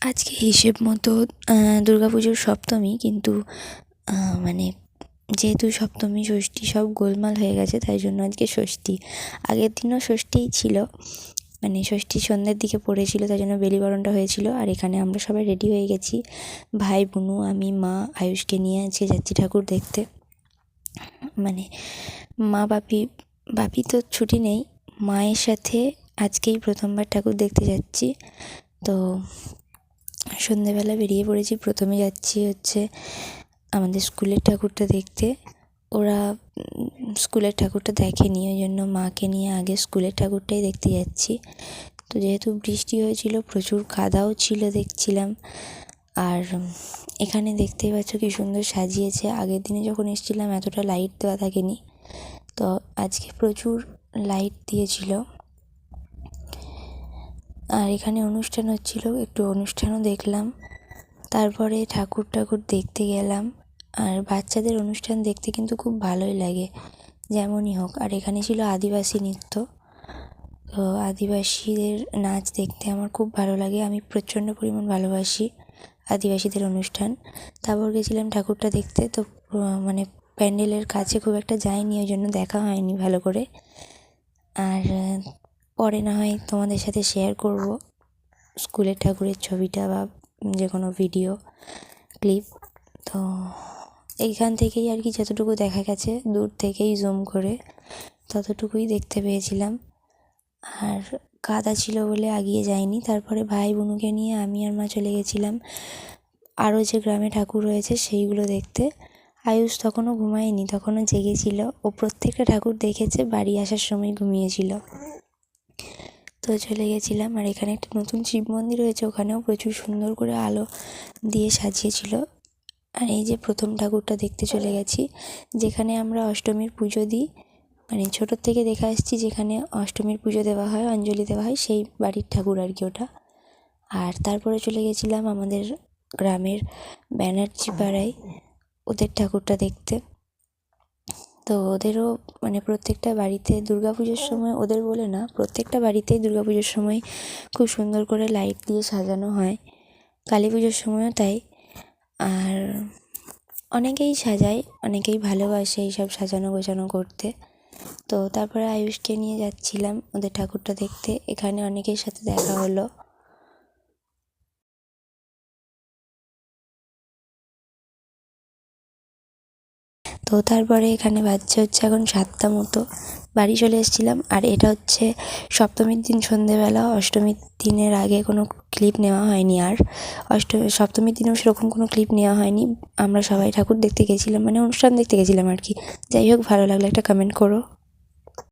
আজকে হিসেব মতো দুর্গাপুজোর সপ্তমী, কিন্তু মানে যেহেতু সপ্তমী ষষ্ঠী সব গোলমাল হয়ে গেছে, তাই জন্য আজকে ষষ্ঠী। আগের দিনও ষষ্ঠীই ছিল, মানে ষষ্ঠী সন্ধ্যের দিকে পড়েছিল, তাই জন্য বেলিবরণটা হয়েছিল। আর এখানে আমরা সবাই রেডি হয়ে গেছি, ভাই, বুনু, আমি, মা, আয়ুষকে নিয়ে আজকে যাচ্ছি ঠাকুর দেখতে। মানে মা, বাপি তো ছুটি নেই, মায়ের সাথে আজকেই প্রথমবার ঠাকুর দেখতে যাচ্ছি। তো সন্ধেবেলা বেরিয়ে পড়েছি। প্রথমে যাচ্ছি হচ্ছে আমাদের স্কুলের ঠাকুরটা দেখতে। ওরা স্কুলের ঠাকুরটা দেখেনি, ওই জন্য মাকে নিয়ে আগে স্কুলের ঠাকুরটাই দেখতে যাচ্ছি। তো যেহেতু বৃষ্টি হয়েছিল, প্রচুর কাদাও ছিল দেখছিলাম। আর এখানে দেখতেই পাচ্ছ কি সুন্দর সাজিয়েছে। আগের দিনে যখন এসেছিলাম এতটা লাইট দেওয়া থাকেনি, তো আজকে প্রচুর লাইট দিয়েছিল। আর এখানে অনুষ্ঠান হচ্ছিল, একটু অনুষ্ঠানও দেখলাম। তারপরে ঠাকুর দেখতে গেলাম। আর বাচ্চাদের অনুষ্ঠান দেখতে কিন্তু খুব ভালোই লাগে, যেমনই হোক। আর এখানে ছিল আদিবাসী নৃত্য। তো আদিবাসীদের নাচ দেখতে আমার খুব ভালো লাগে, আমি প্রচণ্ড পরিমাণ ভালোবাসি আদিবাসীদের অনুষ্ঠান। তারপর গেছিলাম ঠাকুরটা দেখতে। তো মানে প্যান্ডেলের কাছে খুব একটা যাইনি, ওই জন্য দেখা হয়নি ভালো করে। আর পরে না হয় তোমাদের সাথে শেয়ার করব স্কুলের ঠাকুরের ছবিটা বা যে কোনো ভিডিও ক্লিপ। তো এইখান থেকেই আর কি যতটুকু দেখা গেছে, দূর থেকেই জুম করে ততটুকুই দেখতে পেয়েছিলাম। আর কাদা ছিল বলে এগিয়ে যাইনি। তারপরে ভাই বোনকে নিয়ে আমি আর মা চলে গেছিলাম আরও যে গ্রামে ঠাকুর রয়েছে সেইগুলো দেখতে। আয়ুষ তখনও ঘুমায়নি, তখনও জেগেছিল। ও প্রত্যেকটা ঠাকুর দেখেছে, বাড়ি আসার সময় ঘুমিয়েছিল। তো চলে গেছিলাম। আর এখানে একটা নতুন শিব মন্দির হয়েছে, ওখানেও প্রচুর সুন্দর করে আলো দিয়ে সাজিয়েছিল। আর এই যে প্রথম ঠাকুরটা দেখতে চলে গেছি, যেখানে আমরা অষ্টমীর পুজো দিই, মানে ছোটোর থেকে দেখে আসছি যেখানে অষ্টমীর পুজো দেওয়া হয়, অঞ্জলি দেওয়া হয়, সেই বাড়ির ঠাকুর আর কি ওটা। আর তারপরে চলে গেছিলাম আমাদের গ্রামের ব্যানার্জি পাড়ায় ওদের ঠাকুরটা দেখতে। তো ওদেরও মানে প্রত্যেকটা বাড়িতে দুর্গাপুজোর সময়, ওদের বলে না, প্রত্যেকটা বাড়িতেই দুর্গাপুজোর সময় খুব সুন্দর করে লাইট দিয়ে সাজানো হয়, কালী পুজোর সময়ও তাই। আর অনেকেই সাজায়, অনেকেই ভালোবাসে এইসব সাজানো গোছানো করতে। তো তারপরে আয়ুষকে নিয়ে যাচ্ছিলাম ওদের ঠাকুরটা দেখতে। এখানে অনেকের সাথে দেখা হলো। তো তারপরে এখানে বাজছে হচ্ছে এখন 7টা মতো, বাড়ি চলে এসেছিলাম। আর এটা হচ্ছে সপ্তমীর দিন সন্ধেবেলা, অষ্টমীর দিনের আগে কোনো ক্লিপ নেওয়া হয়নি। আর সপ্তমীর দিনেও সেরকম কোনো ক্লিপ নেওয়া হয়নি। আমরা সবাই ঠাকুর দেখতে গেছিলাম, মানে অনুষ্ঠান দেখতে গেছিলাম আর কি। যাই হোক, ভালো লাগলে একটা কমেন্ট করো।